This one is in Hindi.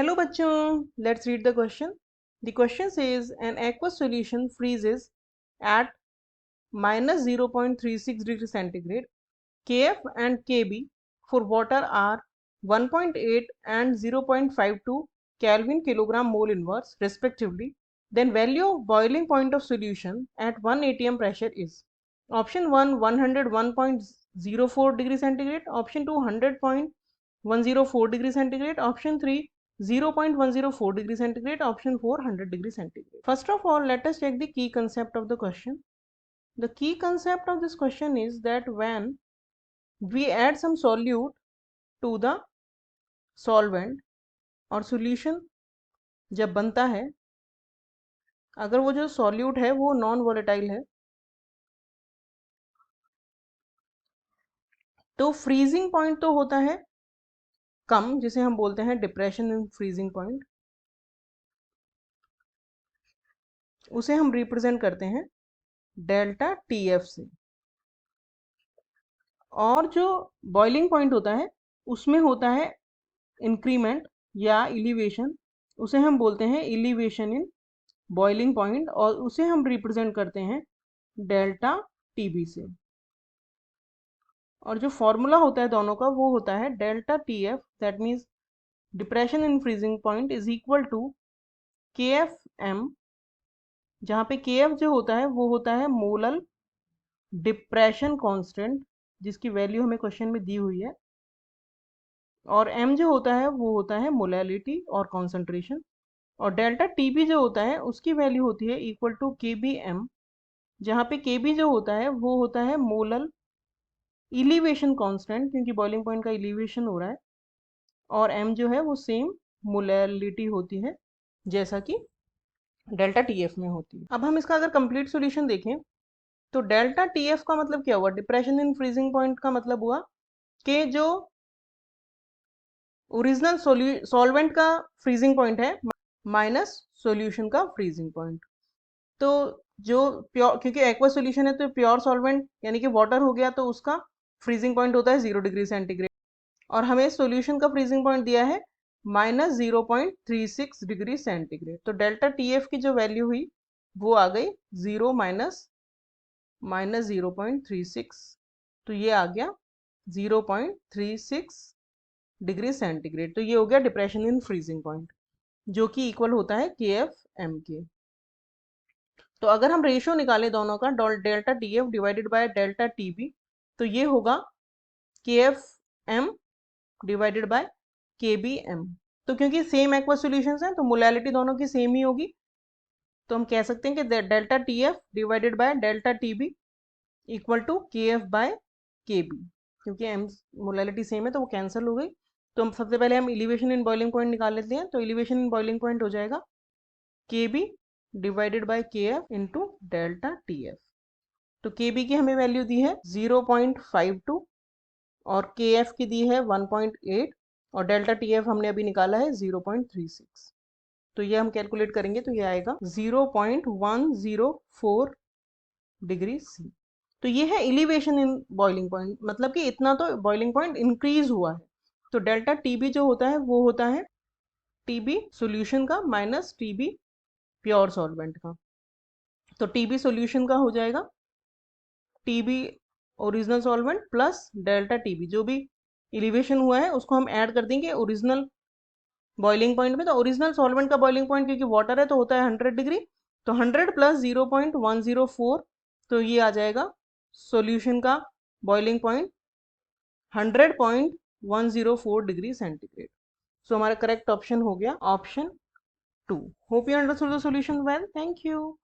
Hello bachchon, let's read the question. The question says an aqueous solution freezes at minus 0.36 degree centigrade. Kf and Kb for water are 1.8 and 0.52 Kelvin kilogram mole inverse respectively. Then value of boiling point of solution at 1 atm pressure is option 1 101.04 degree centigrade, option 2 100.104 degree centigrade, option 3 0.104 degree centigrade, option 4 100 degree centigrade. First of all, let us check the key concept of the question. The key concept of this question is that when we add some solute to the solvent और solution जब बनता है, अगर वो जो solute है वो नॉन वोलेटाइल है तो फ्रीजिंग पॉइंट तो होता है कम, जिसे हम बोलते हैं डिप्रेशन इन फ्रीजिंग पॉइंट. उसे हम रिप्रेजेंट करते हैं डेल्टा टीएफ से. और जो बॉइलिंग पॉइंट होता है उसमें होता है इंक्रीमेंट या इलिवेशन, उसे हम बोलते हैं इलिवेशन इन बॉइलिंग पॉइंट, और उसे हम रिप्रेजेंट करते हैं डेल्टा टीबी से. और जो फॉर्मूला होता है दोनों का वो होता है delta TF, that means depression in freezing point is equal to K F M, जहाँ पे के एफ जो होता है वो होता है मोलल डिप्रेशन कांस्टेंट, जिसकी वैल्यू हमें क्वेश्चन में दी हुई है, और m जो होता है वो होता है मोलैलिटी और कॉन्सेंट्रेशन, और डेल्टा टीबी जो होता है उसकी वैल्यू होती है इक्वल टू के बी एम, जहाँ पे के बी जो होता है वो होता है मोलल इलिवेशन कांस्टेंट, क्योंकि बॉइलिंग पॉइंट का इलिवेशन हो रहा है, और m जो है वो सेम मोलैलिटी होती है जैसा कि डेल्टा टीएफ में होती है. अब हम इसका अगर कंप्लीट सॉल्यूशन देखें तो डेल्टा टीएफ का मतलब क्या हुआ, डिप्रेशन इन फ्रीजिंग पॉइंट का मतलब हुआ कि जो ओरिजिनल सॉल्वेंट का फ्रीजिंग पॉइंट है माइनस सॉल्यूशन का फ्रीजिंग पॉइंट. तो जो प्योर, क्योंकि एक्वा सॉल्यूशन है तो प्योर सॉल्वेंट यानी कि वाटर हो गया, तो उसका फ्रीजिंग पॉइंट होता है 0 डिग्री सेंटीग्रेड, और हमें सॉल्यूशन का फ्रीजिंग पॉइंट दिया है माइनस 0.36 डिग्री सेंटीग्रेड. तो डेल्टा टीएफ की जो वैल्यू हुई वो आ गई 0 माइनस 0.36, तो ये आ गया 0.36 डिग्री सेंटीग्रेड. तो ये हो गया डिप्रेशन इन फ्रीजिंग पॉइंट, जो कि इक्वल होता है के एफ एम के. तो अगर हम रेशियो निकालें दोनों का, delta T F divided by delta T B, तो ये होगा K F M divided by K B M. तो क्योंकि सेम एक्वा सॉल्यूशंस हैं तो मोलैलिटी दोनों की सेम ही होगी, तो हम कह सकते हैं कि delta T F divided by delta T B equal to K F by K B. क्योंकि एम मोलैलिटी सेम है तो वो कैंसिल हो गई. तो हम सबसे पहले हम एलिवेशन इन बॉइलिंग पॉइंट निकाल लेते हैं. तो एलिवेशन इन बॉइलिंग पॉइंट हो जाएगा के बी डिवाइडेड बाय के F into delta T F. तो के बी की हमें वैल्यू दी है 0.52 और के एफ की दी है 1.8, और डेल्टा टी एफ हमने अभी निकाला है 0.36. तो ये हम कैलकुलेट करेंगे तो ये आएगा 0.104 डिग्री सी. तो ये है एलिवेशन इन बॉइलिंग पॉइंट, मतलब कि इतना तो बॉइलिंग पॉइंट इंक्रीज हुआ है. तो डेल्टा टीबी जो होता है वो होता है टीबी सॉल्यूशन का माइनस टीबी प्योर सॉल्वेंट का. तो टीबी सॉल्यूशन का हो जाएगा TB original solvent plus delta TB, जो भी एलिवेशन हुआ है उसको हम ऐड कर देंगे ओरिजिनल बॉइलिंग पॉइंट में. तो ओरिजिनल सॉल्वेंट का बॉइलिंग पॉइंट क्योंकि वाटर है तो होता है 100 डिग्री, तो 100 प्लस 0.104, तो ये आ जाएगा सॉल्यूशन का बॉइलिंग पॉइंट 100.104 डिग्री सेंटीग्रेड. सो हमारा करेक्ट ऑप्शन हो गया option 2. Hope you understood the solution well. Thank you.